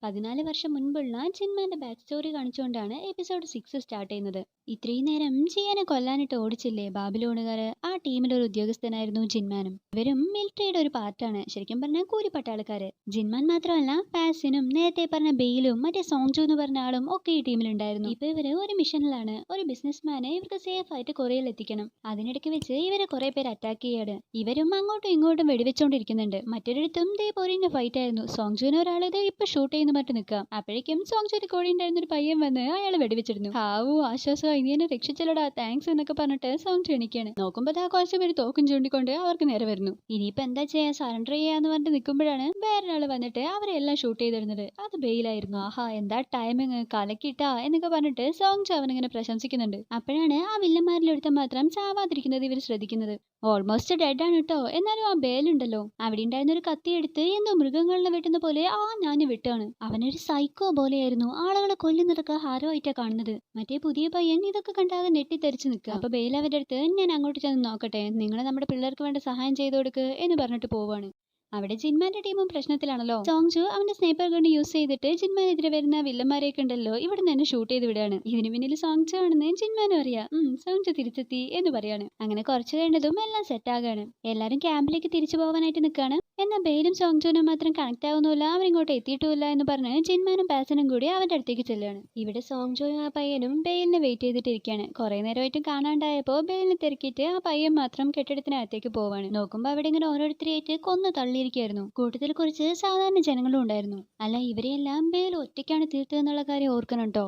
14 വർഷം മുൻപുള്ള ജിൻമാന്റെ back story കാണിച്ചുകൊണ്ടാണ് episode 6 start ചെയ്യുന്നത്. ഇത്രയും നേരം ജിയാനെ കൊല്ലാനിട്ട് ഓടിച്ചില്ലേ ബാബിലോണുകാര്, ആ ടീമിലൊരു ഉദ്യോഗസ്ഥനായിരുന്നു ജിൻമാനും. ഇവരും മിലിറ്ററിയുടെ ഒരു പാർട്ടാണ്, ശരിക്കും പറഞ്ഞ കൂലിപ്പട്ടാളക്കാര്. ജിൻമാൻ മാത്രമല്ല പാസിനും നേരത്തെ പറഞ്ഞ ബെയിലും മറ്റേ സോങ്ജു എന്ന് പറഞ്ഞ ആളും ഒക്കെ ഈ ടീമിലുണ്ടായിരുന്നു. ഇപ്പൊ ഇവര് ഒരു മിഷനിലാണ്. ഒരു ബിസിനസ്മാനെ ഇവർക്ക് സേഫ് ആയിട്ട് കൊറിയയിൽ എത്തിക്കണം. അതിനിടയ്ക്ക് വെച്ച് ഇവരെ കുറെ പേര് അറ്റാക്ക് ചെയ്യാണ്. ഇവരും അങ്ങോട്ടും ഇങ്ങോട്ടും വെടിവെച്ചോണ്ടിരിക്കുന്നുണ്ട്. മറ്റൊരിടത്തും ദേ പൊരിഞ്ഞ ഫൈറ്റ് ആയിരുന്നു. സോങ്ജുവിനെ ഒരാൾ ഇത് ഇപ്പൊ ഷൂട്ട് ചെയ്യുന്ന മറ്റു നിൽക്കാം. അപ്പോഴേക്കും സോങ്ജുവിന്റെ കൂടെ ഉണ്ടായിരുന്ന ഒരു പയ്യൻ വന്ന് അയാൾ വെടിവെച്ചിരുന്നു. ഹാവു ആശ്വാസം, ഇനി എന്നെ രക്ഷിച്ചല്ലടാ, താങ്ക്സ് എന്നൊക്കെ പറഞ്ഞിട്ട് സോങ്ജു എണിക്കാണ്. നോക്കുമ്പോ ആ കുറച്ച് പേര് തോക്കും ചൂണ്ടിക്കൊണ്ട് അവർക്ക് നേരെ വരുന്നു. ഇനിയിപ്പോ എന്താ ചെയ്യാ, സറണ്ടർ ചെയ്യാന്ന് പറഞ്ഞിട്ട് നിൽക്കുമ്പോഴാണ് വേറൊരാള് വന്നിട്ട് അവരെല്ലാം ഷൂട്ട് ചെയ്തിരുന്നത്. അത് ബെയിലായിരുന്നു. ആഹാ എന്താ ടൈമിങ്, കലക്കിട്ടാ എന്നൊക്കെ പറഞ്ഞിട്ട് സോങ്ജു അവനിങ്ങനെ പ്രശംസിക്കുന്നുണ്ട്. അപ്പോഴാണ് ആ വില്ലന്മാരിലൊരുത്തൻ മാത്രം ചാവാതിരിക്കുന്നത് ഇവർ ശ്രദ്ധിക്കുന്നത്. ഓൾമോസ്റ്റ് ഡെഡ് ആണ് കേട്ടോ, എന്നാലും ആ ബേലുണ്ടല്ലോ അവിടെ ഉണ്ടായിരുന്ന ഒരു കത്തി എടുത്ത് എന്തോ മൃഗങ്ങളിനെ വെട്ടുന്ന പോലെ ഞാൻ വിട്ടാണ്. അവനൊരു സൈക്കോ പോലെയായിരുന്നു, ആളുകളെ കൊല്ലുന്നതൊക്കെ ഹാരമായിട്ടാ കാണുന്നത്. മറ്റേ പുതിയ പയ്യൻ ഇതൊക്കെ കണ്ടാകെ ഞെട്ടിത്തെറിച്ച് നിൽക്കുക. അപ്പൊ ബെയിൽ അവരുടെ അടുത്ത് ഞാൻ അങ്ങോട്ട് ചെന്ന് നോക്കട്ടെ, നിങ്ങൾ നമ്മുടെ പിള്ളേർക്ക് വേണ്ട സഹായം ചെയ്തു കൊടുക്ക് എന്ന് പറഞ്ഞിട്ട് പോവാണ്. അവിടെ ജിൻമാന്റെ ടീമും പ്രശ്നത്തിലാണല്ലോ. സോങ്ജു അവന്റെ സ്നൈപ്പർ ഗൺ യൂസ് ചെയ്തിട്ട് ജിൻമാനെതിരെ വരുന്ന വില്ലന്മാരെയൊക്കെ ഉണ്ടല്ലോ ഇവിടെ നിന്ന് ഷൂട്ട് ചെയ്ത് വിടാണ്. ഇതിന് പിന്നിൽ സോങ്ജു ആണെന്ന് ജിൻമാനും അറിയാം. സോങ്ജു തിരിച്ചെത്തി എന്ന് പറയാണ്. അങ്ങനെ കുറച്ച് കഴിഞ്ഞതും എല്ലാം സെറ്റ് ആകാണ്. എല്ലാരും ക്യാമ്പിലേക്ക് തിരിച്ചു പോകാനായിട്ട് നിൽക്കാണ്. എന്നാൽ ബെയിലും സോങ്ജുനും മാത്രം കണക്ട് ആവുന്നില്ല, അവരിങ്ങോട്ട് എത്തിയിട്ടില്ല എന്ന് പറഞ്ഞ് ജിൻമാനും പാസനും കൂടി അവന്റെ അടുത്തേക്ക് ചെല്ലുകയാണ്. ഇവിടെ സോങ്ജുവും ആ പയ്യനും ബെയിലിനെ വെയിറ്റ് ചെയ്തിട്ടിരിക്കുകയാണ്. കുറെ നേരമായിട്ടും കാണാണ്ടായപ്പോ ബെയിലിനെ തിരക്കിയിട്ട് ആ പയ്യൻ മാത്രം കെട്ടിടത്തിനകത്തേക്ക് പോവാണ്. നോക്കുമ്പോ അവിടെ ഇങ്ങനെ ഓരോരുത്തരെയായിട്ട് കൊന്നു തള്ളിയിരിക്കുകയായിരുന്നു. കൂട്ടത്തിൽ കുറച്ച് സാധാരണ ജനങ്ങളും ഉണ്ടായിരുന്നു. അല്ല, ഇവരെയെല്ലാം ബെയിൽ ഒറ്റയ്ക്കാണ് തീർത്തതെന്നുള്ള കാര്യം ഓർക്കണം കേട്ടോ.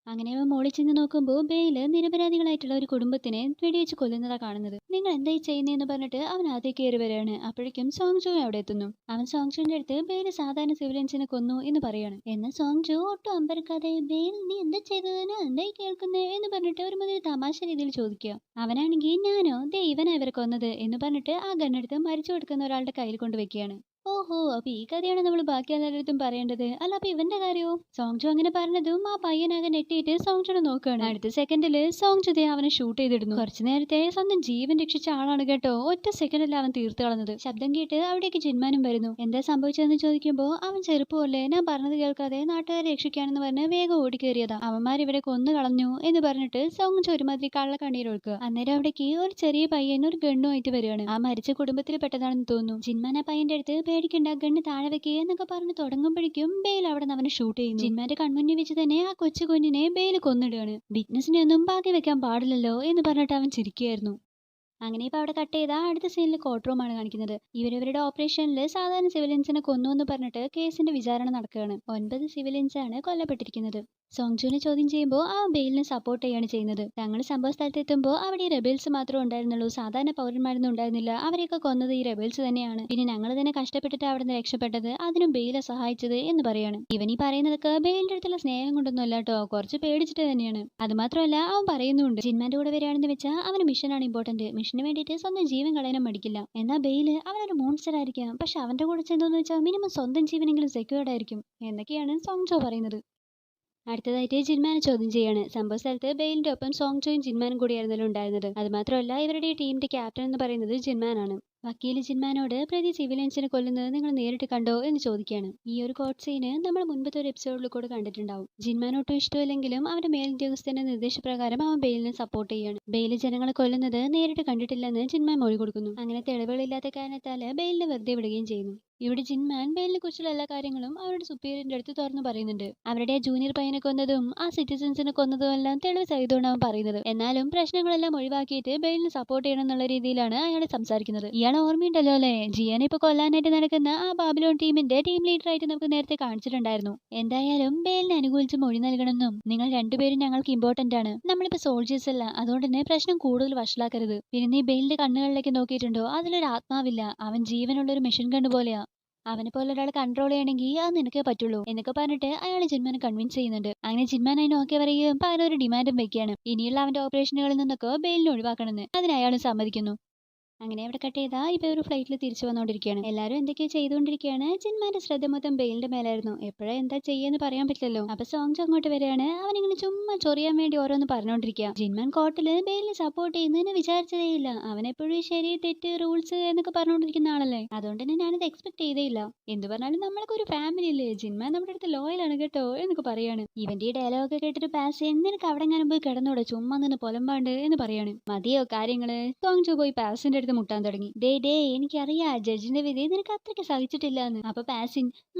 അങ്ങനെ അവൻ മോളിൽ ചെന്ന് നോക്കുമ്പോൾ ബെയില് നിരപരാധികളായിട്ടുള്ള ഒരു കുടുംബത്തിനെ വെടിവെച്ച് കൊല്ലുന്നതാ കാണുന്നത്. നിങ്ങൾ എന്തായി ചെയ്യുന്നതെന്ന് പറഞ്ഞിട്ട് അവൻ ആദ്യം കയറി വരികയാണ്. അപ്പോഴേക്കും സോങ്ജു അവിടെ എത്തുന്നു. അവൻ സോങ്ജുവിന്റെ അടുത്ത് ബെയില് സാധാരണ സിവിലിയൻസിനെ കൊന്നു എന്ന് പറയാണ്. എന്നാൽ സോങ്ജു ഒട്ടും അമ്പരക്കാതെ ബെയിൽ നീ എന്താ ചെയ്തതിന് എന്തായി കേൾക്കുന്നേ എന്ന് പറഞ്ഞിട്ട് ഒരു മതി തമാശ രീതിയിൽ ചോദിക്കുക. അവനാണെങ്കിൽ ഞാനോ ദേ ഇവനാ ഇവരെ കൊന്നത് എന്ന് പറഞ്ഞിട്ട് ആ ഗണ്ണെടുത്ത് മരിച്ചു കൊടുക്കുന്ന ഒരാളുടെ കയ്യിൽ കൊണ്ട് വെക്കുകയാണ്. ഓഹോ, അപ്പൊ ഈ കഥയാണ് നമ്മൾ ബാക്കി എല്ലാവരുടെ പറയേണ്ടത്. അല്ല അപ്പൊ ഇവന്റെ കാര്യമോ? സോങ്ജു അങ്ങനെ പറഞ്ഞതും ആ പയ്യനാകെ നെട്ടിയിട്ട് സോങ്ജുനെ നോക്കുകയാണ്. അടുത്ത സെക്കൻഡില് സോങ്ജു ദേ അവനെ ഷൂട്ട് ചെയ്തിടുന്നു. കുറച്ചു നേരത്തെ സ്വന്തം ജീവൻ രക്ഷിച്ച ആളാണ് കേട്ടോ, ഒറ്റ സെക്കൻഡിൽ അവൻ തീർത്തു കളഞ്ഞത്. ശബ്ദം കേട്ട് അവിടേക്ക് ജിൻമാനും വരുന്നു. എന്താ സംഭവിച്ചതെന്ന് ചോദിക്കുമ്പോ അവൻ ചെറുപ്പമല്ലേ, ഞാൻ പറഞ്ഞത് കേൾക്കാതെ നാട്ടുകാരെ രക്ഷിക്കാനെന്ന് പറഞ്ഞ് വേഗം ഓടിക്കേറിയതാ. അവന്മാർ ഇവരെ കൊന്നു കളഞ്ഞു എന്ന് പറഞ്ഞിട്ട് സോങ്ജു ഒരുമാതിരി കള്ളക്കണ്ണീർ ഒഴുക്കുക. അന്നേരം അവിടേക്ക് ഒരു ചെറിയ പയ്യൻ ഒരു ഗണ്ണുമായിട്ട് വരികയാണ്. ആ മരിച്ച കുടുംബത്തിൽ പെട്ടതാണെന്ന് തോന്നുന്നു. ജിൻമാൻ ആ പയ്യന്റെ അടുത്ത് പേടിക്കണ്ട, ഗണ്ണ് താഴെ വെക്കുക എന്നൊക്കെ പറഞ്ഞ് തുടങ്ങുമ്പോഴേക്കും ബെയിൽ അവിടെ നിന്ന് അവനെ ഷൂട്ട് ചെയ്യുന്നു. ജിൻമാന്റെ കൺമുന്നിൽ വെച്ച് തന്നെ ആ കൊച്ചു കുഞ്ഞിനെ ബെയിൽ കൊന്നിടുകയാണ്. വിറ്റ്നസിനെ ഒന്നും ബാക്കി വെക്കാൻ പാടില്ലല്ലോ എന്ന് പറഞ്ഞിട്ട് അവൻ ചിരിക്കുകയായിരുന്നു. അങ്ങനെ ഇപ്പൊ അവിടെ കട്ട് ചെയ്താൽ അടുത്ത സീനിൽ കോർട്ട് റൂം ആണ് കാണിക്കുന്നത്. ഇവരവരുടെ ഓപ്പറേഷനിൽ സാധാരണ സിവിലിയൻസിനെ കൊന്നു എന്ന് പറഞ്ഞിട്ട് കേസിന്റെ വിചാരണ നടക്കുകയാണ്. 9 സിവിലിയൻസ് ആണ് കൊല്ലപ്പെട്ടിരിക്കുന്നത്. സോങ്ജുവിനെ ചോദ്യം ചെയ്യുമ്പോൾ ആ ബെയിലിനെ സപ്പോർട്ട് ചെയ്യാണ് ചെയ്യുന്നത്. തങ്ങൾ സംഭവ സ്ഥലത്ത് എത്തുമ്പോൾ അവിടെ ഈ റെബേൽസ് മാത്രമേ ഉണ്ടായിരുന്നുള്ളൂ, സാധാരണ പൗരന്മാരൊന്നും ഉണ്ടായിരുന്നില്ല. അവരെയൊക്കെ കൊന്നത് ഈ റെബേൽസ് തന്നെയാണ്. പിന്നെ ഞങ്ങൾ തന്നെ കഷ്ടപ്പെട്ടിട്ട് അവിടെ നിന്ന് രക്ഷപ്പെട്ടത്, അതിനും ബെയിലെ സഹായിച്ചത് എന്ന് പറയാണ്. ഇവൻ ഈ പറയുന്നതൊക്കെ ബെയിലിന്റെ അടുത്തുള്ള സ്നേഹം കൊണ്ടൊന്നും അല്ല കേട്ടോ, കുറച്ച് പേടിച്ചിട്ട് തന്നെയാണ്. അത് മാത്രമല്ല അവൻ പറയുന്നുണ്ട് ജിൻമാന്റെ കൂടെ വരികയാണെന്ന് വെച്ചാൽ അവന് മിഷനാണ് ഇമ്പോർട്ടന്റ്. മിഷന് വേണ്ടിയിട്ട് സ്വന്തം ജീവൻ കളയാനും മടിക്കില്ല. എന്നാൽ ബെയില് അവനൊരു മോൺസ്റ്റർ ആയിരിക്കാം, പക്ഷെ അവന്റെ കൂടെ ചെന്നോന്ന് വെച്ചാൽ മിനിമം സ്വന്തം ജീവനെങ്കിലും സെക്യൂർഡ് ആയിരിക്കും എന്നൊക്കെയാണ് സോങ്ജോ പറയുന്നത്. അടുത്തതായിട്ട് ജിൻമാനെ ചോദ്യം ചെയ്യാണ്. സംഭവ സ്ഥലത്ത് ബെയിലിന്റെ ഒപ്പം സോങ്ജോയും ജിൻമാനും കൂടിയായിരുന്നല്ലോ ഉണ്ടായിരുന്നത്. അത് മാത്രമല്ല ഇവരുടെ ടീമിന്റെ ക്യാപ്റ്റൻ എന്ന് പറയുന്നത് ജിൻമാനാണ്. വക്കീല് ജിൻമാനോട് പ്രതി സിവിലിയൻസിനെ കൊല്ലുന്നത് നിങ്ങൾ നേരിട്ട് കണ്ടോ എന്ന് ചോദിക്കുകയാണ്. ഈ ഒരു കോർട്ട് സീന് നമ്മൾ മുൻപത്തെ ഒരു എപ്പിസോഡിൽ കൂടെ കണ്ടിട്ടുണ്ടാവും. ജിൻമാൻ ഒട്ടും ഇഷ്ടമില്ലെങ്കിലും അവന്റെ മേലുദ്യോഗസ്ഥന്റെ നിർദ്ദേശപ്രകാരം അവൻ ബെയിലിനെ സപ്പോർട്ട് ചെയ്യാണ്. ബെയില് ജനങ്ങളെ കൊല്ലുന്നത് നേരിട്ട് കണ്ടിട്ടില്ലെന്ന് ജിൻമാൻ മൊഴി കൊടുക്കുന്നു. അങ്ങനെ തെളിവുകളില്ലാത്ത കാരണത്താല് ബെയിലിനെ വെറുതെ വിടുകയും ചെയ്യുന്നു. ഇവിടെ ജിൻമാൻ ബെയിലിനെ കുറിച്ചുള്ള എല്ലാ കാര്യങ്ങളും അവരുടെ സുപ്പീരിയറിന്റെ അടുത്ത് തുറന്നു പറയുന്നുണ്ട്. അവരുടെ ജൂനിയർ പയ്യനെ കൊന്നതും ആ സിറ്റിസൻസിനെ കൊന്നതും എല്ലാം തെളിവ് സഹിതമാണ് അവൻ പറയുന്നത്. എന്നാലും പ്രശ്നങ്ങളെല്ലാം ഒഴിവാക്കിയിട്ട് ബെയിലിനെ സപ്പോർട്ട് ചെയ്യണം എന്നുള്ള രീതിയിലാണ് അയാൾ സംസാരിക്കുന്നത്. ഇയാൾ ഓർമ്മയുണ്ടല്ലോ അല്ലേ, ജിയാനെ ഇപ്പൊ കൊല്ലാനായിട്ട് നടക്കുന്ന ആ ബാബിലോൺ ടീമിന്റെ ടീം ലീഡർ ആയിട്ട് നമുക്ക് നേരത്തെ കാണിച്ചിട്ടുണ്ടായിരുന്നു. എന്തായാലും ബെയിലിനെ അനുകൂലിച്ച് മൊഴി നൽകണമെന്നും നിങ്ങൾ രണ്ടുപേരും ഞങ്ങൾക്ക് ഇമ്പോർട്ടന്റ് ആണ്, നമ്മളിപ്പോ സോൾജേഴ്സ് അല്ല, അതുകൊണ്ട് തന്നെ പ്രശ്നം കൂടുതൽ വഷളാക്കരുത്. പിന്നെ നീ ബെയിലിന്റെ കണ്ണുകളിലേക്ക് നോക്കിയിട്ടുണ്ടോ, അതിലൊരു ആത്മാവില്ല, അവൻ ജീവനുള്ള ഒരു മെഷീൻ ഗൺ പോലെയാ. അവനെ പോലെ ഒരാൾ കൺട്രോൾ ചെയ്യണമെങ്കിൽ അത് നിനക്കേ പറ്റുള്ളൂ എന്നൊക്കെ പറഞ്ഞിട്ട് അയാൾ ജിൻമാനെ കൺവിൻസ് ചെയ്യുന്നുണ്ട്. അങ്ങനെ ജിൻമാൻ അതിന് ഓക്കെ പറയുകയും പകരം ഒരു ഡിമാൻഡും വെക്കുകയാണ്. ഇനിയുള്ള അവന്റെ ഓപ്പറേഷനുകളിൽ നിന്നൊക്കെ ബെയിലിനെ ഒഴിവാക്കണമെന്ന്. അതിന് അയാൾ സമ്മതിക്കുന്നു. അങ്ങനെ അവിടെ കട്ട് ചെയ്താ ഇപ്പൊ ഒരു ഫ്ലൈറ്റിൽ തിരിച്ചു വന്നോണ്ടിരിക്കുകയാണ്. എല്ലാരും എന്തൊക്കെയോ ചെയ്തുകൊണ്ടിരിക്കുകയാണ്. ജിൻമാന്റെ ശ്രദ്ധ മൊത്തം ബെയിലിന്റെ മേലായിരുന്നു. എപ്പോഴാ എന്താ ചെയ്യാന്ന് പറയാൻ പറ്റില്ലല്ലോ. അപ്പൊ സോങ്ജു അങ്ങോട്ട് വരികയാണ്. അവനിങ്ങനെ ചുമ്മാ ചൊറിയാൻ വേണ്ടി ഓരോന്ന് പറഞ്ഞോണ്ടിരിക്കുക. ജിൻമാൻ കോർട്ടില് ബെയിലിനെ സപ്പോർട്ട് ചെയ്യുന്നതിന് വിചാരിച്ചതേ ഇല്ല. അവനെപ്പോഴും ശരി തെറ്റ് റൂൾസ് എന്നൊക്കെ പറഞ്ഞുകൊണ്ടിരിക്കുന്ന ആളല്ലേ. അതുകൊണ്ട് തന്നെ ഞാനത് എക്സ്പെക്ട് ചെയ്തേയില്ല. എന്ത് പറഞ്ഞാലും നമ്മളൊക്കെ ഒരു ഫാമിലി അല്ലേ. ജിൻമാൻ നമ്മുടെ അടുത്ത് ലോയലാണ് കേട്ടോ എന്നൊക്കെ പറയാണ്. ഇവന്റെ ഈ ഡയലോഗ് കേട്ടിട്ട് പാസിൻ നിനക്ക് അവിടെ എങ്ങാനും പോയി കിടന്നോടെ ചുമ്മാ നിന്ന് പൊലമ്പാണ്ട് എന്ന് പറയാണ്. മതിയോ കാര്യങ്ങള്. സോങ്ജു പോയി പാസിന്റെ അടുത്ത് മുട്ടാൻ തുടങ്ങി. ഡേ എനിക്കറിയാ ജഡ്ജിന്റെ വിധി നിനക്ക് അത്രയ്ക്ക് സഹിച്ചിട്ടില്ല എന്ന്. അപ്പൊ പാസിൻ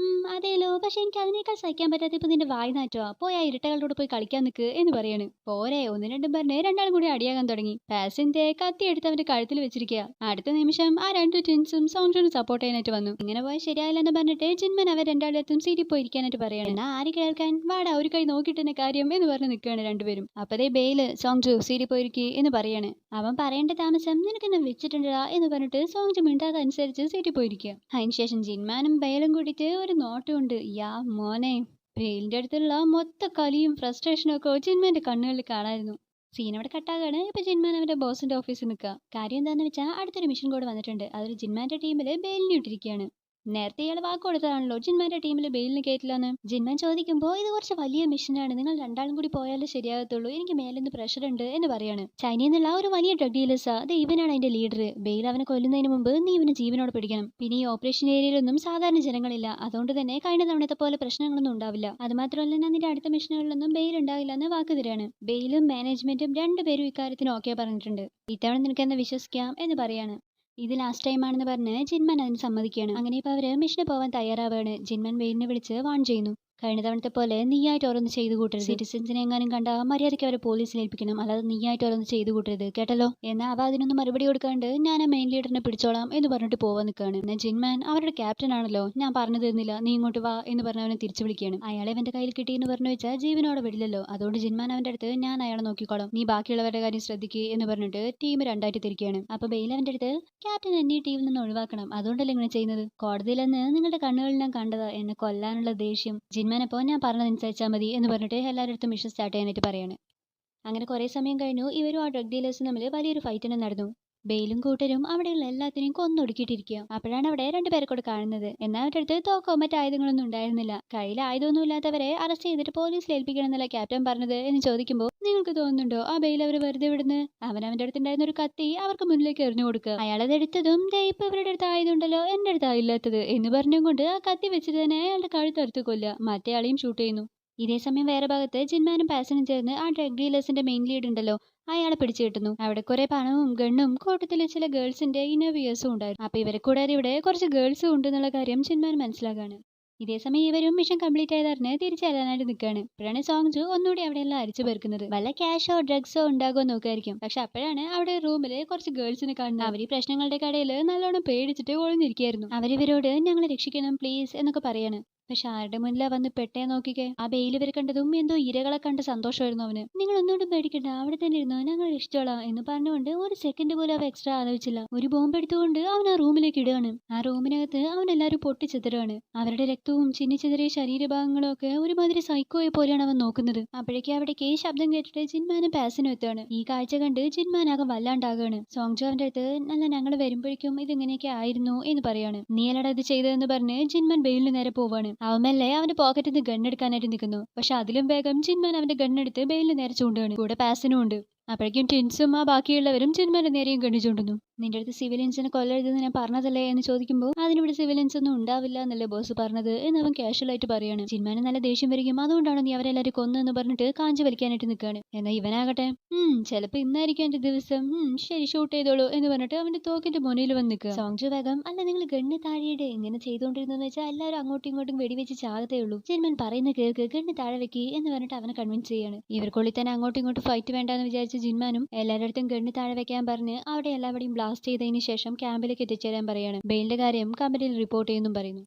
അതേലോ, പക്ഷെ എനിക്ക് അതിനേക്കാൾ സഹിക്കാൻ പറ്റാത്ത ഇപ്പൊ നിന്റെ വായി നാറ്റോ. പോയി ആ ഇരട്ടകളുടെ പോയി കളിക്കാൻ നിൽക്ക് എന്ന് പറയാണ്. പോരെ ഒന്ന് രണ്ടും പറഞ്ഞ് രണ്ടാളും കൂടി അടിയാകാൻ തുടങ്ങി. പാസിന്റെ കത്തി എടുത്ത് അവന്റെ കഴുത്തിൽ വെച്ചിരിക്കുക. അടുത്ത നിമിഷം ആ രണ്ടു ടിൻസും സോങ്ജുവിന് സപ്പോർട്ട് ചെയ്യാനായിട്ട് വന്നു. ഇങ്ങനെ പോയി ശരിയായില്ലെന്ന് പറഞ്ഞിട്ട് ജിൻമൻ അവർ രണ്ടാളത്തും സീറ്റിൽ പോയി ഇരിക്കാനായിട്ട് പറയാണ്. എന്നാ ആര് കേൾക്കാൻ വാടാ ഒരു കൈ നോക്കിട്ടെന്നെ കാര്യം എന്ന് പറഞ്ഞ് നിൽക്കുകയാണ് രണ്ടുപേരും. അപ്പതേ ബെയില് സോങ്ജു സീറ്റിൽ പോയിരിക്കുക എന്ന് പറയാണ്. അവൻ പറയേണ്ട താമസം നിനക്കെന്നെ വെച്ചിട്ടുണ്ടാ എന്ന് പറഞ്ഞിട്ട് സോങ്ജു മിണ്ടാതെ അനുസരിച്ച് സീറ്റിൽ പോയിരിക്കുക. അതിനുശേഷം ജിൻമാനും ബെയിലും കൂടിയിട്ട് ഒരു നോട്ടമുണ്ട്. യാ മോനെ. ബെയിലിന്റെ അടുത്തുള്ള മൊത്ത കലിയും ഫ്രസ്ട്രേഷനും ഒക്കെ ജിൻമാന്റെ കണ്ണുകളിൽ കാണായിരുന്നു. സീൻ അവിടെ കട്ടാകാണ്. ഇപ്പൊ ജിൻമാൻ അവന്റെ ബോസിന്റെ ഓഫീസിൽ നിൽക്കുക. കാര്യം എന്താണെന്ന് വെച്ചാൽ അടുത്തൊരു മിഷൻ കോഡ് വന്നിട്ടുണ്ട്. അതൊരു ജിൻമാന്റെ ടീമില് ബെയിലിനെ ഇട്ടിരിക്കുകയാണ്. നേരത്തെ ഇയാൾ വാക്ക് കൊടുത്തതാണല്ലോ ജിൻമാന്റെ ടീമിൽ ബെയിലിന് കയറ്റില്ലെന്ന്. ജിൻമാൻ ചോദിക്കുമ്പോൾ ഇത് കുറച്ച് വലിയ മിഷനാണ്, നിങ്ങൾ രണ്ടാളും കൂടി പോയാലേ ശരിയാകത്തുള്ളൂ, എനിക്ക് മേലിന്ന് പ്രഷർ ഉണ്ട് എന്ന് പറയാണ്. ചൈനയിൽ നിന്നുള്ള ഒരു വലിയ ഡ്രഗ് ഡീലേഴ്സാ, അത് ഇവനാണ് അതിന്റെ ലീഡർ. ബെയിൽ അവനെ കൊല്ലുന്നതിന് മുമ്പ് നീ ഇവന് ജീവനോട് പിടിക്കണം. പിന്നെ ഈ ഓപ്പറേഷൻ ഏരിയയിലൊന്നും സാധാരണ ജനങ്ങളില്ല, അതുകൊണ്ട് തന്നെ കഴിഞ്ഞ തവണത്തെ പോലെ പ്രശ്നങ്ങളൊന്നും ഉണ്ടാവില്ല. അത് മാത്രമല്ല നിന്റെ അടുത്ത മിഷനുകളിലൊന്നും ബെയിൽ ഉണ്ടാവില്ല എന്ന് വാക്ക് തരാണ്. ബെയിലും മാനേജ്മെന്റും രണ്ടുപേരും ഇക്കാര്യത്തിന് ഓക്കെ പറഞ്ഞിട്ടുണ്ട്. ഇത്തവണ നിനക്ക് എന്നെ വിശ്വസിക്കാം എന്ന് പറയാണ്. ഇത് ലാസ്റ്റ് ടൈം ആണെന്ന് പറഞ്ഞ് ജിൻമാൻ അതിന് സമ്മതിക്കുകയാണ്. അങ്ങനെ ഇപ്പൊ അവര് മിഷന് പോവാൻ തയ്യാറാവുകയാണ്. ജിൻമാൻ ബെയിലിനെ വിളിച്ച് വാൺ ചെയ്യുന്നു. കഴിഞ്ഞ തവണത്തെ പോലെ നീയായിട്ട് ഓരോന്ന് ചെയ്തു കൂട്ടരുത്. സിറ്റിസൻസിനെ എങ്ങാനും കണ്ട മര്യാദയ്ക്ക് അവരെ പോലീസിൽ ഏൽപ്പിക്കണം, അല്ലാതെ നീയായിട്ട് ഓരോന്ന് ചെയ്തു കൂട്ടരുത് കേട്ടല്ലോ. എന്നാൽ അവ അതിനൊന്നും മറുപടി കൊടുക്കാണ്ട് ഞാൻ ആ മെയിൻ ലീഡറിനെ പിടിച്ചോളാം എന്ന് പറഞ്ഞിട്ട് പോവാൻ നിൽക്കുകയാണ്. എന്നാൽ ജിൻമാൻ അവരുടെ ക്യാപ്റ്റൻ ആണല്ലോ, ഞാൻ പറഞ്ഞു തരുന്നില്ല, നീ ഇങ്ങോട്ട് വാ എന്ന് പറഞ്ഞ് അവനെ തിരിച്ചു വിളിക്കുകയാണ്. അയാളെ അവന്റെ കയ്യിൽ കിട്ടിയെന്ന് പറഞ്ഞു വെച്ചാൽ ജീവനോടെ വിടില്ലല്ലോ. അതുകൊണ്ട് ജിൻമാൻ അവന്റെ അടുത്ത് ഞാൻ അയാളെ നോക്കിക്കോളാം, നീ ബാക്കിയുള്ളവരുടെ കാര്യം ശ്രദ്ധിക്കുക എന്ന് പറഞ്ഞിട്ട് ടീം രണ്ടായിട്ട് തിരിക്കുകയാണ്. അപ്പൊ ബെയിൽ അവന്റെ അടുത്ത് ക്യാപ്റ്റൻ എന്നെ ഈ ടീമിൽ നിന്ന് ഒഴിവാക്കണം, അതുകൊണ്ടല്ലേ ഇങ്ങനെ ചെയ്യുന്നത്. കോടതിയിലെന്ന് നിങ്ങളുടെ കണ്ണുകളിൽ ഞാൻ കണ്ടതാ എന്നെ കൊല്ലാനുള്ള ദേഷ്യം. ജിൻമാനെപ്പോ ഞാൻ പറഞ്ഞതനുസരിച്ചാൽ മതി എന്ന് പറഞ്ഞിട്ട് എല്ലാവരുടെ അടുത്തും മിഷൻ സ്റ്റാർട്ട് ചെയ്യാനായിട്ട് പറയാണ്. അങ്ങനെ കുറെ സമയം കഴിഞ്ഞു. ഇവരും ആ ഡ്രഗ് ഡീലേഴ്സും തമ്മിൽ വലിയൊരു ഫൈറ്റ് തന്നെ നടന്നു. ബെയിലും കൂട്ടരും അവിടെയുള്ള എല്ലാത്തിനെയും കൊന്നൊടുക്കിയിട്ടിരിക്കുക. അപ്പോഴാണ് അവിടെ രണ്ടുപേരെ കൂടെ കാണുന്നത്. എന്നാൽ അവരുടെ അടുത്ത് തോക്കോ മറ്റു ആയുധങ്ങളൊന്നും ഉണ്ടായിരുന്നില്ല. കയ്യിൽ ആയുധമൊന്നും ഇല്ലാത്തവരെ അറസ്റ്റ് ചെയ്തിട്ട് പോലീസിൽ ഏൽപ്പിക്കണം എന്നല്ല ക്യാപ്റ്റൻ പറഞ്ഞത് എന്ന് ചോദിക്കുമ്പോൾ നിങ്ങൾക്ക് തോന്നുന്നുണ്ടോ ആ ബെയിൽ അവർ വെറുതെ വിടുന്ന്? അവന്റെ അടുത്തുണ്ടായിരുന്ന ഒരു കത്തി അവർക്ക് മുന്നിലേക്ക് എറിഞ്ഞു കൊടുക്കുക. അയാളത് എടുത്തതും ഇപ്പൊ ഇവരുടെ അടുത്ത് ആയുധമുണ്ടല്ലോ, എന്റെ അടുത്ത് ആയില്ലാത്തത് എന്ന് പറഞ്ഞുകൊണ്ട് ആ കത്തി വെച്ചിട്ട് തന്നെ അയാളുടെ കഴുത്തറുത്ത് കൊല്ലുക. മറ്റേ ആളെയും ഷൂട്ട് ചെയ്യുന്നു. ഇതേ സമയം വേറെ ഭാഗത്ത് ജിൻമാനും പാസനും ചേർന്ന് ആ ഡ്രഗ് ഡീലേഴ്സിന്റെ മെയിൻ ലീഡ് ഉണ്ടല്ലോ അയാളെ പിടിച്ചു കിട്ടുന്നു. അവിടെ കുറെ പണവും ഗണ്ണും കൂട്ടത്തിൽ ചില ഗേൾസിന്റെ ഇന്നോവിയേഴ്സും ഉണ്ടായിരുന്നു. അപ്പൊ ഇവരെ കൂടാതെ ഇവിടെ കുറച്ച് ഗേൾസും ഉണ്ട് എന്നുള്ള കാര്യം ജിൻമാൻ മനസ്സിലാക്കാണ്. ഇതേ സമയം ഇവരും മിഷൻ കംപ്ലീറ്റ് ആയതറിഞ്ഞ് തിരിച്ചെല്ലാനായിട്ട് നിൽക്കുകയാണ്. അപ്പോഴാണ് സോങ്ജു ഒന്നുകൂടി അവിടെയെല്ലാം അരിച്ചു പേർക്കുന്നത്. വല്ല ക്യാഷോ ഡ്രഗ്സോ ഉണ്ടാകുമോ നോക്കായിരിക്കും. പക്ഷെ അപ്പോഴാണ് അവിടെ റൂമില് കുറച്ച് ഗേൾസിനെ കാണുന്നത്. അവർ ഈ പ്രശ്നങ്ങളുടെ കടയിൽ നല്ലോണം പേടിച്ചിട്ട് ഒളിഞ്ഞിരിക്കുകയായിരുന്നു. അവരിവരോട് ഞങ്ങളെ രക്ഷിക്കണം പ്ലീസ് എന്നൊക്കെ പറയാണ്. പക്ഷെ ആരുടെ മുന്നിലാ വന്ന് പെട്ടേ നോക്കിക്കേ. ആ ബെയിൽ ഇവരെ കണ്ടതും എന്തോ ഇരകളെ കണ്ട് സന്തോഷമായിരുന്നു അവന്. നിങ്ങൾ ഒന്നുകൊണ്ടും പേടിക്കണ്ട, അവിടെ തന്നെ ഇരുന്നോ, ഞങ്ങൾ ഇഷ്ടോളാം എന്ന് പറഞ്ഞുകൊണ്ട് ഒരു സെക്കൻഡ് പോലും അവ എക്സ്ട്രാ ആലോചിച്ചില്ല. ഒരു ബോംബ് എടുത്തുകൊണ്ട് അവൻ ആ റൂമിലേക്ക് ഇടുകയാണ്. ആ റൂമിനകത്ത് അവനെല്ലാവരും പൊട്ടിച്ചെതറാണ്. അവരുടെ രക്തവും ചിന്നിച്ചെതറിയ ശരീരഭാഗങ്ങളും ഒക്കെ ഒരുമാതിരി സൈക്കോയെ പോലെയാണ് അവൻ നോക്കുന്നത്. അപ്പോഴേക്കും അവിടേക്ക് ഈ ശബ്ദം കേട്ടിട്ട് ജിൻമാനും പാസിനും എത്തുകയാണ്. ഈ കാഴ്ച കണ്ട് ജിൻമാനാകെ വല്ലാണ്ടാകുകയാണ്. സോങ്ജു അവന്റെ അടുത്ത് നല്ല ഞങ്ങൾ വരുമ്പോഴേക്കും ഇതിങ്ങനെയൊക്കെ ആയിരുന്നു എന്ന് പറയാണ്. നീയലട ഇത് ചെയ്തതെന്ന് പറഞ്ഞ് ജിൻമാൻ ബെയിലിന് നേരെ പോവാണ്. അവമല്ലേ അവന്റെ പോക്കറ്റിൽ നിന്ന് ഗണ്ണെടുക്കാനായിട്ട് നിൽക്കുന്നു. പക്ഷെ അതിലും വേഗം ജിൻമാൻ അവന്റെ ഗണ്ണെടുത്ത് ബെയിലിന് നേരെ ചൂണ്ടുകയാണ്. കൂടെ പാസിനും ഉണ്ട്. അപ്പോഴേക്കും ടിൻസും ആ ബാക്കിയുള്ളവരും ജിൻമാന്റെ നേരെയും ഗണ്ണു ചൂണ്ടുന്നു. നിന്റെ അടുത്ത് സിവിലിയൻസിനെ കൊല്ലരുതെന്ന് ഞാൻ പറഞ്ഞതല്ലേ എന്ന് ചോദിക്കുമ്പോൾ അതിനിവിടെ സിവിലിയൻസ് ഒന്നും ഉണ്ടാവില്ല എന്നല്ലേ ബോസ് പറഞ്ഞത് എന്ന് അവൻ കാഷ്വൽ ആയിട്ട് പറയാണ്. ജിൻമാന് നല്ല ദേഷ്യം വരികയും അതുകൊണ്ടാണ് നീ അവരെല്ലാവരും കൊന്നെന്ന് പറഞ്ഞിട്ട് കാഞ്ചി വലിക്കാനായിട്ട് നിൽക്കുകയാണ്. എന്നാൽ ഇവനാകട്ടെ ചിലപ്പോൾ ഇന്നായിരിക്കും എന്റെ ദിവസം, ശരി ഷൂട്ട് ചെയ്തോളൂ എന്ന് പറഞ്ഞിട്ട് അവന്റെ തോക്കിന്റെ മുനയിൽ വന്ന് നിൽക്കുക. സോങ്ജു വേഗം അല്ല നിങ്ങൾ ഗണ്ണ് താഴെയുടെ ഇങ്ങനെ ചെയ്തുകൊണ്ടിരുന്നെന്ന് വെച്ചാൽ എല്ലാവരും അങ്ങോട്ടും ഇങ്ങോട്ടും വെടിവെച്ച് ചാകത്തേ ഉള്ളൂ. ജിൻമാൻ പറയുന്ന കേൾക്ക്, ഗണ്ണ് താഴെ വെക്കി എന്ന് പറഞ്ഞിട്ട് അവനെ കൺവിൻസ് ചെയ്യാണ്. ഇവർക്കുള്ളിൽ തന്നെ അങ്ങോട്ടും ഇങ്ങോട്ടും ഫൈറ്റ് വേണ്ടെന്ന് വിചാരിച്ച ജിൻമാനും എല്ലാവരുടെ അടുത്തും ഗണ്ണ് താഴെ വെക്കാൻ പറഞ്ഞ് അവിടെ എല്ലാവരുടെയും ബ്ലാസ്റ്റ് ചെയ്തതിന് ശേഷം ക്യാമ്പിലേക്ക് എത്തിച്ചേരാൻ പറയാണ്. ബെയിലിന്റെ കാര്യം കമ്പനിയിൽ റിപ്പോർട്ട് ചെയ്യുന്നും പറയുന്നു.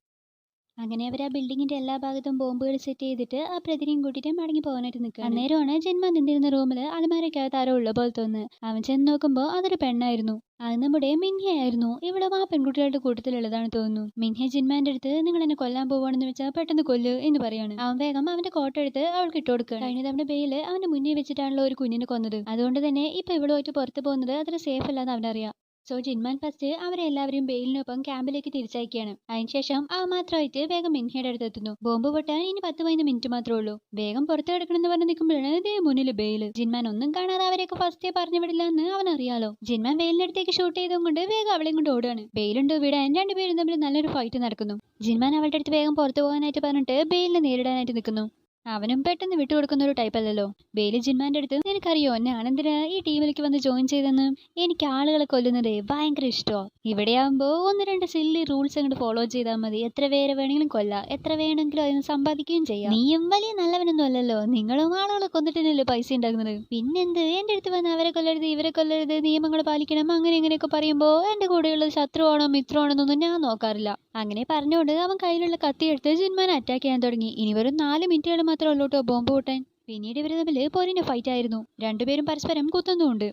അങ്ങനെ അവർ ആ ബിൽഡിങ്ങിന്റെ എല്ലാ ഭാഗത്തും ബോംബുകൾ സെറ്റ് ചെയ്തിട്ട് ആ പ്രതിനിധിയും കൂട്ടിയിട്ട് മടങ്ങി പോകാനായിട്ട് നിൽക്കുക. അന്നേരമാണ് ജിൻമാൻ നിന്നിരുന്ന റൂമിൽ അലമാരയ്ക്കകത്ത് ആരോ ഉള്ള പോലെ തോന്നുന്നു. അവൻ ചെന്ന് നോക്കുമ്പോൾ അതൊരു പെണ്ണായിരുന്നു. അത് നമ്മുടെ മിൻഹയായിരുന്നു. ഇവിടെ ആ പെൺകുട്ടികളുടെ കൂട്ടത്തിലുള്ളതാണ് തോന്നുന്നു. മിൻഹ ജിൻമാന്റെ അടുത്ത് നിങ്ങൾ എന്നെ കൊല്ലാൻ പോവാണെന്ന് വെച്ചാൽ പെട്ടെന്ന് കൊല്ലു എന്ന് പറയാണ്. അവൻ വേഗം അവന്റെ കോട്ട് എടുത്ത് അവൾക്ക് ഇട്ട് കൊടുക്കുക. കഴിഞ്ഞ തവണ ബെയില് അവന്റെ മുന്നിൽ വെച്ചിട്ടാണല്ലോ ഒരു കുഞ്ഞിനെ കൊന്നത്. അതുകൊണ്ട് തന്നെ ഇപ്പൊ ഇവളുമായിട്ട് പുറത്ത് പോകുന്നത് അത്ര സേഫ് അല്ലാന്ന് അവനറിയാം. സോ ജിൻമാൻ ഫസ്റ്റ് അവരെല്ലാവരും ബെയിലിനൊപ്പം ക്യാമ്പിലേക്ക് തിരിച്ചയക്കുകയാണ്. അതിനുശേഷം മാത്രമായിട്ട് വേഗം മിൻഹയുടെ അടുത്ത് എത്തുന്നു. ബോംബ് പൊട്ടാൻ ഇനി 10-15 മിനിറ്റ് മാത്രമേ ഉള്ളൂ. വേഗം പുറത്ത് കിടക്കണമെന്ന് പറഞ്ഞ് നിൽക്കുമ്പോഴാണ് ഇതേ മുന്നിൽ ബെയില്. ജിൻമാൻ ഒന്നും കാണാതെ അവരെയൊക്കെ ഫസ്റ്റേ പറഞ്ഞു വിടില്ല എന്ന് അവൻ അറിയാലോ. ജിൻമാൻ ബെയിലിന്റെ അടുത്തേക്ക് ഷൂട്ട് ചെയ്തുകൊണ്ട് വേഗം അവളെയും കൊണ്ട് ഓടുകയാണ്. ബെയിലുണ്ട് വിടാൻ രണ്ടുപേരും തമ്മിൽ നല്ലൊരു ഫൈറ്റ് നടക്കുന്നു. ജിൻമാൻ അവളുടെ അടുത്ത് വേഗം പുറത്തു പോകാനായിട്ട് പറഞ്ഞിട്ട് ബെയിലിനെ നേരിടാനായിട്ട് നിൽക്കുന്നു. അവനും പെട്ടെന്ന് വിട്ടുകൊടുക്കുന്ന ഒരു ടൈപ്പ് അല്ലല്ലോ. ബെയില് ജിൻമാന്റെ അടുത്ത് നിനക്കറിയോ ഞാനെന്തിനാ ഈ ടീമിലേക്ക് വന്ന് ജോയിൻ ചെയ്തെന്ന്? എനിക്ക് ആളുകളെ കൊല്ലുന്നത് ഭയങ്കര ഇഷ്ടമോ. ഇവിടെയാകുമ്പോ 1-2 സില്ലി റൂൾസ് അങ്ങോട്ട് ഫോളോ ചെയ്താൽ മതി. എത്ര പേരെ വേണമെങ്കിലും കൊല്ലാം, എത്ര വേണമെങ്കിലും അതിന് സമ്പാദിക്കുകയും ചെയ്യാം. നീയും വലിയ നല്ലവനൊന്നും അല്ലല്ലോ. നിങ്ങളും ആളുകളെ കൊന്നിട്ടല്ലേ പൈസ ഉണ്ടാക്കുന്നത്. പിന്നെന്ത് എന്റെ അടുത്ത് വന്ന് അവരെ കൊല്ലരുത് ഇവരെ കൊല്ലരുത് നിയമങ്ങൾ പാലിക്കണം അങ്ങനെ ഇങ്ങനെയൊക്കെ പറയുമ്പോ എന്റെ കൂടെയുള്ളത് ശത്രുവാണോ മിത്രമാണോ എന്നൊന്നും ഞാൻ നോക്കാറില്ല. അങ്ങനെ പറഞ്ഞുകൊണ്ട് അവൻ കയ്യിലുള്ള കത്തിയെടുത്ത് ജിൻമാനെ അറ്റാക്ക് ചെയ്യാൻ തുടങ്ങി. ഇനി വെറും 4 മിനിറ്റുകൾ മാത്രമേ ഉള്ളൂ കേട്ടോ ബോംബ് പൊട്ടാൻ. പിന്നീട് ഇവർ തമ്മിൽ പോരിന്റെ ഫൈറ്റ് ആയിരുന്നു. രണ്ടുപേരും പരസ്പരം കുത്തുന്നുമുണ്ട്.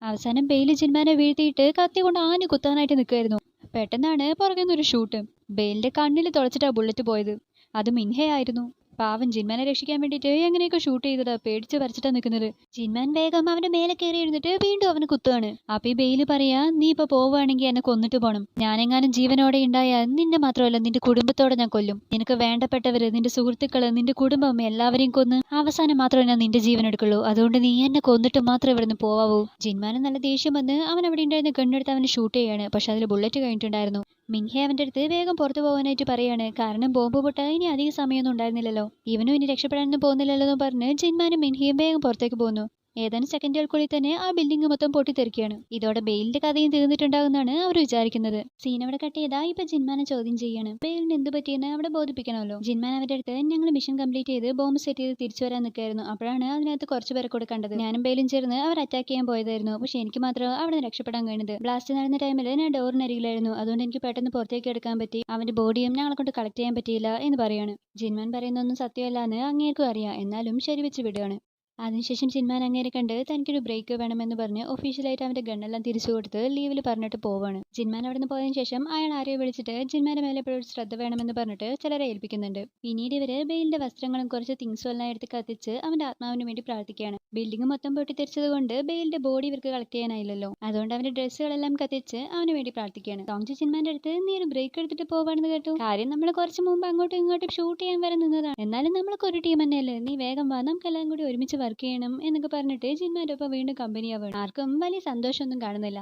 അവസാനം ബെയില് ജിൻമാനെ വീഴ്ത്തിയിട്ട് കത്തി കൊണ്ട് ആഞ്ഞു കുത്താനായിട്ട് നിൽക്കുമായിരുന്നു. പെട്ടെന്നാണ് പുറകെ നിന്നൊരു ഷൂട്ട്. ബെയിലിന്റെ കണ്ണിൽ തുളച്ചിട്ടാ ബുള്ളറ്റ് പോയത്. അത് മിൻഹയായിരുന്നു. പാവം ജിൻമാനെ രക്ഷിക്കാൻ വേണ്ടിയിട്ട് എങ്ങനെയൊക്കെ ഷൂട്ട് ചെയ്തതാ. പേടിച്ച് വരച്ചിട്ടാ നിൽക്കുന്നത്. ജിൻമാൻ വേഗം അവന്റെ മേലെ കയറി ഇരുന്നിട്ട് വീണ്ടും അവന് കുത്തുകയാണ്. അപ്പൊ ഈ ബെയില് പറയാ നീ ഇപ്പൊ പോവുകയാണെങ്കിൽ എന്നെ കൊന്നിട്ട് പോണം. ഞാനെങ്ങാനും ജീവനോടെ ഉണ്ടായാൽ നിന്നെ മാത്രമല്ല നിന്റെ കുടുംബത്തോടെ ഞാൻ കൊല്ലും. നിനക്ക് വേണ്ടപ്പെട്ടവര് നിന്റെ സുഹൃത്തുക്കള് നിന്റെ കുടുംബം എല്ലാവരെയും കൊന്ന് അവസാനം മാത്രമേ ഞാൻ നിന്റെ ജീവൻ എടുക്കുള്ളൂ. അതുകൊണ്ട് നീ എന്നെ കൊന്നിട്ട് മാത്രമേ ഇവിടുന്ന് പോവാവൂ. ജിൻമാന് നല്ല ദേഷ്യം വന്ന് അവൻ അവിടെ ഉണ്ടായിരുന്ന ഗണ്ണെടുത്ത് അവനെ ഷൂട്ട് ചെയ്യാണ്. പക്ഷെ അതിൽ ബുള്ളറ്റ് കഴിഞ്ഞിട്ടുണ്ടായിരുന്നു. മിൻഹ അവന്റെ അടുത്ത് വേഗം പുറത്തു പോകാനായിട്ട് പറയാണ്. കാരണം ബോംബ് പൊട്ടാൻ ഇനി അധിക സമയമൊന്നും ഉണ്ടായിരുന്നില്ലല്ലോ. ഇവനും ഇനി രക്ഷപ്പെടാനൊന്നും പോകുന്നില്ലല്ലോ എന്ന് പറഞ്ഞ് ജിൻമാനും മിൻഹയും വേഗം പുറത്തേക്ക് പോകുന്നു. ഏതാനും സെക്കൻഡുകൾക്കുള്ളിൽ തന്നെ ആ ബിൽഡിംഗ് മൊത്തം പൊട്ടിത്തെറിക്കുകയാണ്. ഇതോടെ ബെയിലിന്റെ കഥയും തീർന്നിട്ടുണ്ടാകുന്നാണ് അവർ വിചാരിക്കുന്നത്. സീൻ അവിടെ കട്ട് ചെയ്താ ഇപ്പൊ ജിൻമാനെ ചോദ്യം ചെയ്യാണ്. ബെയിലിന് എന്ത് പറ്റിയെന്ന് അവിടെ ബോധിപ്പിക്കണമല്ലോ. ജിൻമാൻ അവരുടെ അടുത്ത് ഞങ്ങൾ മിഷൻ കംപ്ലീറ്റ് ചെയ്ത് ബോംബ് സെറ്റ് ചെയ്ത് തിരിച്ചു വരാൻ നിൽക്കായിരുന്നു. അപ്പോഴാണ് അതിനകത്ത് കുറച്ച് പേരെ കൂടെ കണ്ടത്. ഞാനും ബെയിലും ചേർന്ന് അവർ അറ്റാക്ക് ചെയ്യാൻ പോയതായിരുന്നു. പക്ഷെ എനിക്ക് മാത്രം അവിടെ നിന്ന് രക്ഷപ്പെടാൻ കഴിഞ്ഞത്. ബ്ലാസ്റ്റ് നടന്ന ടൈമിൽ ഞാൻ ഡോറിനരികിലായിരുന്നു. അതുകൊണ്ട് എനിക്ക് പെട്ടെന്ന് പുറത്തേക്ക് എടുക്കാൻ പറ്റി. അവന്റെ ബോഡിയും ഞങ്ങളെ കൊണ്ട് കളക്ട് ചെയ്യാൻ പറ്റിയില്ല എന്ന് പറയാണ്. ജിൻമാൻ പറയുന്നൊന്നും സത്യമല്ല എന്ന് അങ്ങേർക്കും അറിയാം. എന്നാലും ശരിവെച്ച് വിടുകയാണ്. അതിനുശേഷം ജിൻമാൻ അങ്ങേരെ കണ്ട് തനിക്കൊരു ബ്രേക്ക് വേണമെന്ന് പറഞ്ഞ് ഒഫീഷ്യലായിട്ട് അവന്റെ ഗണ്ണെല്ലാം തിരിച്ചു കൊടുത്ത് ലീവിൽ പറഞ്ഞിട്ട് പോവാണ്. ജിൻമാൻ അവിടെ നിന്ന് പോയതിനു ശേഷം അയാൾ ആരെയോ വിളിച്ചിട്ട് ജിൻമാന്റെ മേലെ എപ്പോഴും ശ്രദ്ധ വേണമെന്ന് പറഞ്ഞിട്ട് ചിലരെ ഏൽപ്പിക്കുന്നുണ്ട്. പിന്നീട് ഇവര് ബെയിലിന്റെ വസ്ത്രങ്ങളും കുറച്ച് തിങ്സും എല്ലാം എടുത്ത് കത്തിച്ച് അവന്റെ ആത്മാവിന് വേണ്ടി പ്രാർത്ഥിക്കുകയാണ്. ബിൽഡിംഗ് മൊത്തം പൊട്ടിത്തെറിച്ചത് കൊണ്ട് ബെയിലിന്റെ ബോഡി ഇവർക്ക് കളക്ട് ചെയ്യാനായില്ലല്ലോ. അതുകൊണ്ട് അവന്റെ ഡ്രസ്സുകളെല്ലാം കത്തിച്ച് അവന് വേണ്ടി പ്രാർത്ഥിക്കുകയാണ്. സോങ്ജി ജിൻമാന്റെ അടുത്ത് നീ ഒരു ബ്രേക്ക് എടുത്തിട്ട് പോവാണെന്ന് കേട്ടു. കാര്യം നമ്മൾ കുറച്ച് മുമ്പ് അങ്ങോട്ടും ഇങ്ങോട്ടും ഷൂട്ട് ചെയ്യാൻ വരെ നിന്നതാണ്. എന്നാലും നമ്മൾക്ക് ഒരു ടീം തന്നെയല്ലേ. നീ വേഗം വാ, നമുക്കെല്ലാം കൂടി ഒരുമിച്ച് വർക്ക് ചെയ്യണം എന്നൊക്കെ പറഞ്ഞിട്ട് ജിൻമാന്റെ ഒപ്പം വീണ്ടും കമ്പനിയാവാണ്. ആർക്കും വലിയ സന്തോഷമൊന്നും കാണുന്നില്ല.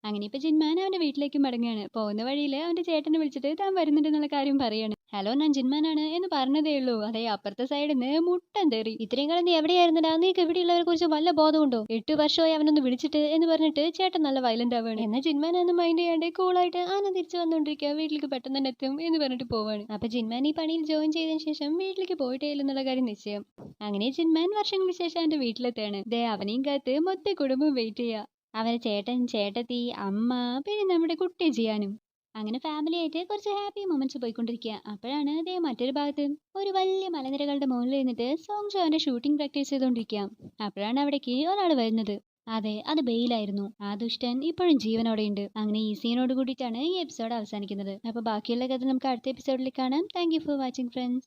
അങ്ങനെ ഇപ്പൊ ജിൻമാൻ അവന്റെ വീട്ടിലേക്ക് മടങ്ങുകയാണ്. പോകുന്ന വഴിയിൽ അവന്റെ ചേട്ടനെ വിളിച്ചിട്ട് താൻ വരുന്നുണ്ടെന്നുള്ള കാര്യം പറയാണ്. ഹലോ ഞാൻ ജിൻമാനാണ് എന്ന് പറഞ്ഞതേ ഉള്ളൂ. അതേ അപ്പുറത്തെ സൈഡിൽ നിന്ന് മുട്ടൻ തേറി. ഇത്രയും കാലം നീ എവിടെയായിരുന്നടാ, നീക്ക് ഇവിടെയുള്ളവരെ കുറിച്ച് വല്ല ബോധമുണ്ടോ? 8 വർഷമായി അവനൊന്ന് വിളിച്ചിട്ട് എന്ന് പറഞ്ഞിട്ട് ചേട്ടൻ നല്ല വയലന്റ് ആവാണ്. എന്നാൽ ജിൻമാൻ ഒന്നും മൈൻഡ് ചെയ്യാണ്ട് കൂളായിട്ട് ആന തിരിച്ചു വന്നോണ്ടിരിക്കുക. വീട്ടിലേക്ക് പെട്ടെന്ന് തന്നെ എത്തും എന്ന് പറഞ്ഞിട്ട് പോവാണ്. അപ്പൊ ജിൻമാൻ ഈ പണിയിൽ ജോയിൻ ചെയ്തതിനു ശേഷം വീട്ടിലേക്ക് പോയിട്ടേ ഇല്ലെന്നുള്ള കാര്യം നിശ്ചയം. അങ്ങനെ ജിൻമാൻ വർഷങ്ങൾക്ക് ശേഷം അവന്റെ വീട്ടിലെത്താണ്. ദേ അവനെയും കാത്ത് മൊത്ത കുടുംബം വെയിറ്റ് ചെയ്യാ. അവരെ ചേട്ടൻ ചേട്ടത്തി അമ്മ പിന്നെ നമ്മുടെ കുട്ടി ചെയ്യാനും. അങ്ങനെ ഫാമിലി ആയിട്ട് കുറച്ച് ഹാപ്പി മൊമെന്റ്സ് പോയിക്കൊണ്ടിരിക്കുക. അപ്പോഴാണ് അതേ മറ്റൊരു ഭാഗത്ത് ഒരു വലിയ മലനിരകളുടെ മുകളിൽ നിന്നിട്ട് സോങ്ജോ അവന്റെ ഷൂട്ടിംഗ് പ്രാക്ടീസ് ചെയ്തുകൊണ്ടിരിക്കുക. അപ്പോഴാണ് അവിടേക്ക് ഒരാൾ വരുന്നത്. അതെ അത് ബെയിലായിരുന്നു. ആ ദുഷ്ടൻ ഇപ്പോഴും ജീവനോടെ ഉണ്ട്. അങ്ങനെ ഈ സീനോട് കൂടിയിട്ടാണ് ഈ എപ്പിസോഡ് അവസാനിക്കുന്നത്. അപ്പൊ ബാക്കിയുള്ള കഥ നമുക്ക് അടുത്ത എപ്പിസോഡിൽ കാണാം. Thank you for watching friends.